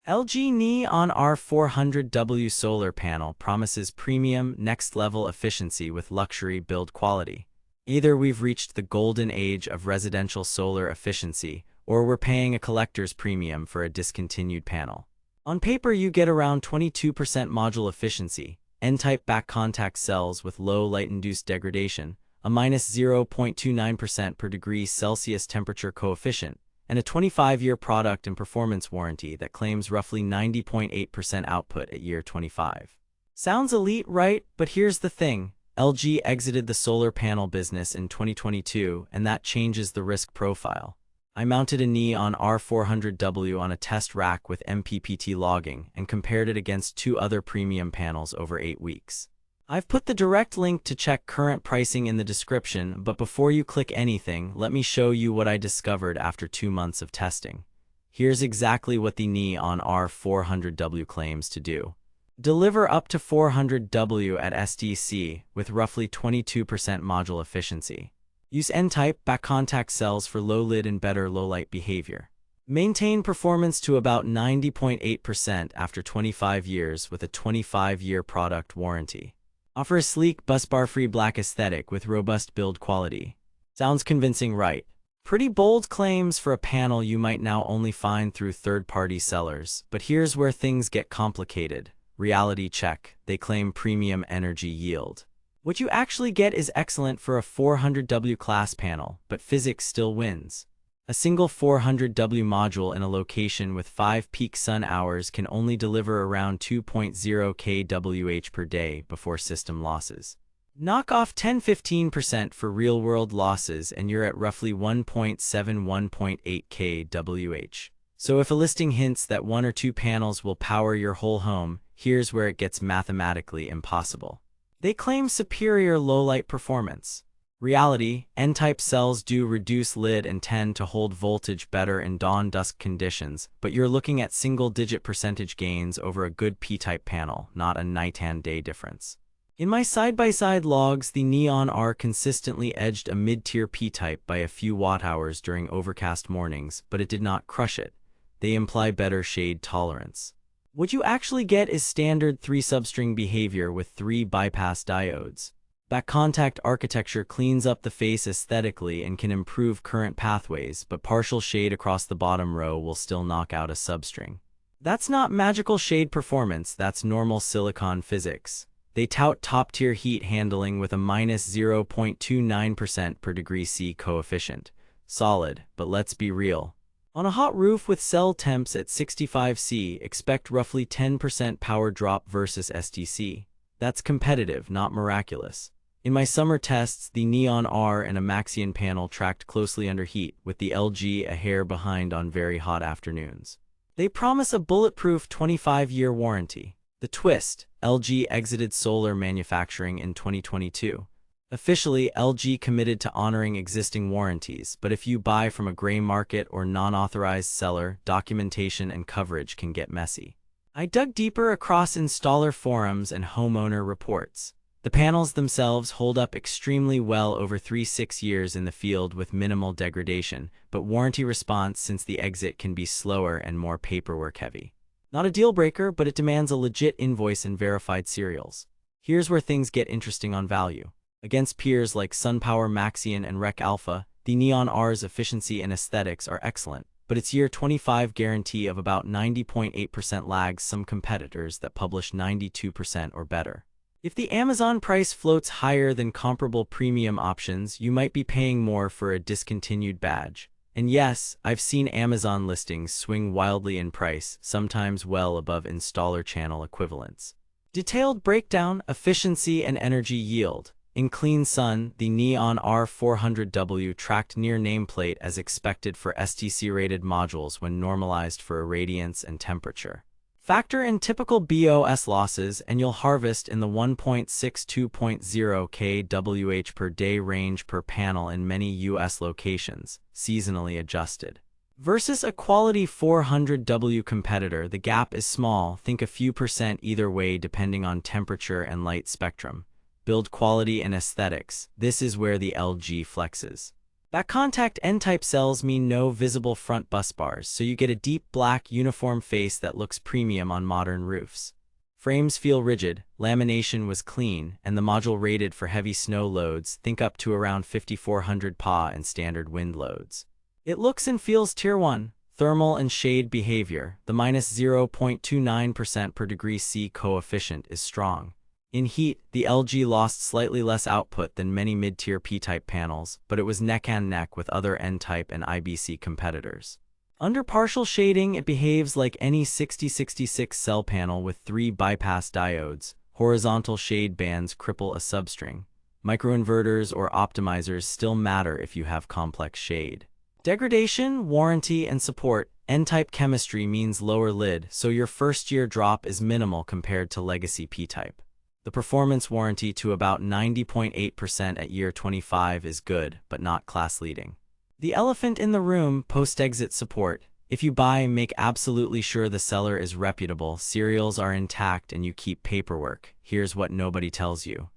LG NeON R400W solar panel promises premium, next-level efficiency with luxury build quality. Either we've reached the golden age of residential solar efficiency, or we're paying a collector's premium for a discontinued panel. On paper, you get around 22% module efficiency, N-type back contact cells with low light-induced degradation, a -0.29% per degree Celsius temperature coefficient, and a 25-year product and performance warranty that claims roughly 90.8% output at year 25. Sounds elite, right? But here's the thing. LG exited the solar panel business in 2022, and that changes the risk profile. I mounted a NeON R400W on a test rack with MPPT logging and compared it against 2 other premium panels over 8 weeks. I've put the direct link to check current pricing in the description, but before you click anything, let me show you what I discovered after 2 months of testing. Here's exactly what the NeON R400W claims to do. Deliver up to 400W at SDC with roughly 22% module efficiency. Use N-type back contact cells for low lid and better low-light behavior. Maintain performance to about 90.8% after 25 years with a 25-year product warranty. Offer a sleek, busbar-free black aesthetic with robust build quality. Sounds convincing, right? Pretty bold claims for a panel you might now only find through third-party sellers, but here's where things get complicated. Reality check. They claim premium energy yield. What you actually get is excellent for a 400W class panel, but physics still wins. A single 400W module in a location with 5 peak sun hours can only deliver around 2.0 kWh per day before system losses. Knock off 10–15% for real-world losses and you're at roughly 1.7–1.8 kWh. So if a listing hints that 1 or 2 panels will power your whole home, here's where it gets mathematically impossible. They claim superior low-light performance. Reality, N-type cells do reduce lid and tend to hold voltage better in dawn-dusk conditions, but you're looking at single-digit percentage gains over a good P-type panel, not a night and day difference. In my side-by-side logs, the NeON R consistently edged a mid-tier P-type by a few watt-hours during overcast mornings, but it did not crush it. They imply better shade tolerance. What you actually get is standard 3-substring behavior with 3 bypass diodes. Back contact architecture cleans up the face aesthetically and can improve current pathways, but partial shade across the bottom row will still knock out a substring. That's not magical shade performance, that's normal silicon physics. They tout top-tier heat handling with a -0.29% per degree C coefficient. Solid, but let's be real. On a hot roof with cell temps at 65 C, expect roughly 10% power drop versus SDC. That's competitive, not miraculous. In my summer tests, the NeON R and a Maxion panel tracked closely under heat, with the LG a hair behind on very hot afternoons. They promise a bulletproof 25-year warranty. The twist: LG exited solar manufacturing in 2022. Officially, LG committed to honoring existing warranties, but if you buy from a gray market or non-authorized seller, documentation and coverage can get messy. I dug deeper across installer forums and homeowner reports. The panels themselves hold up extremely well over 3–6 years in the field with minimal degradation, but warranty response since the exit can be slower and more paperwork heavy. Not a deal breaker, but it demands a legit invoice and verified serials. Here's where things get interesting on value. Against peers like SunPower, Maxion, and Rec Alpha, the NeON R's efficiency and aesthetics are excellent, but its year 25 guarantee of about 90.8% lags some competitors that publish 92% or better. If the Amazon price floats higher than comparable premium options, you might be paying more for a discontinued badge. And yes, I've seen Amazon listings swing wildly in price, sometimes well above installer channel equivalents. Detailed breakdown, efficiency, and energy yield. In clean sun, the NeON R400W tracked near nameplate as expected for STC-rated modules when normalized for irradiance and temperature. Factor in typical BOS losses and you'll harvest in the 1.6–2.0 kWh per day range per panel in many US locations, seasonally adjusted. Versus a quality 400W competitor, the gap is small, think a few percent either way depending on temperature and light spectrum. Build quality and aesthetics, this is where the LG flexes. Back contact N-type cells mean no visible front bus bars, so you get a deep black uniform face that looks premium on modern roofs. Frames feel rigid, lamination was clean, and the module rated for heavy snow loads, think up to around 5400 Pa and standard wind loads. It looks and feels Tier 1. Thermal and shade behavior. The -0.29% per degree C coefficient is strong. In heat, the LG lost slightly less output than many mid-tier P-type panels, but it was neck and neck with other N-type and IBC competitors. Under partial shading, it behaves like any 6066 cell panel with 3 bypass diodes. Horizontal shade bands cripple a substring. Microinverters or optimizers still matter if you have complex shade. Degradation, warranty, and support. N-type chemistry means lower lid, so your first-year drop is minimal compared to legacy P-type. The performance warranty to about 90.8% at year 25 is good, but not class-leading. The elephant in the room, post-exit support. If you buy, make absolutely sure the seller is reputable, serials are intact, and you keep paperwork. Here's what nobody tells you.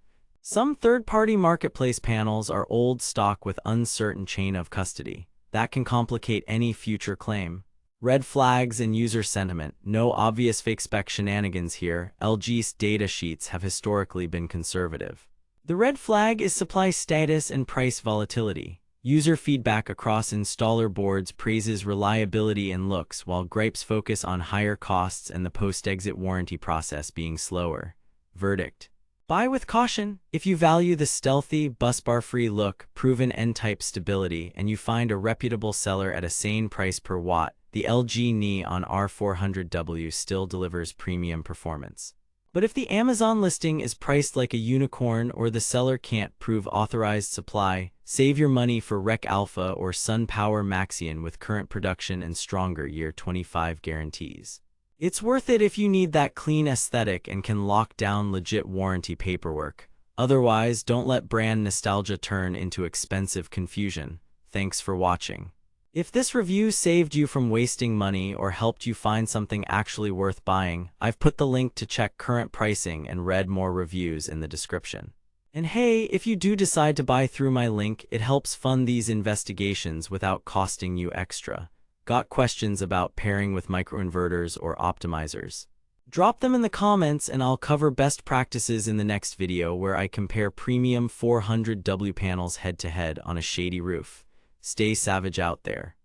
Some third-party marketplace panels are old stock with uncertain chain of custody. That can complicate any future claim. Red flags and user sentiment. No obvious fake spec shenanigans here. LG's data sheets have historically been conservative. The red flag is supply status and price volatility. User feedback across installer boards praises reliability and looks, while gripes focus on higher costs and the post-exit warranty process being slower. Verdict: buy with caution. If you value the stealthy, busbar-free look, proven N-type stability, and you find a reputable seller at a sane price per watt, the LG NeON R400W still delivers premium performance. But if the Amazon listing is priced like a unicorn or the seller can't prove authorized supply, save your money for Rec Alpha or SunPower Maxion with current production and stronger year 25 guarantees. It's worth it if you need that clean aesthetic and can lock down legit warranty paperwork. Otherwise, don't let brand nostalgia turn into expensive confusion. Thanks for watching. If this review saved you from wasting money or helped you find something actually worth buying, I've put the link to check current pricing and read more reviews in the description. And hey, if you do decide to buy through my link, it helps fund these investigations without costing you extra. Got questions about pairing with microinverters or optimizers? Drop them in the comments and I'll cover best practices in the next video where I compare premium 400W panels head-to-head on a shady roof. Stay savage out there.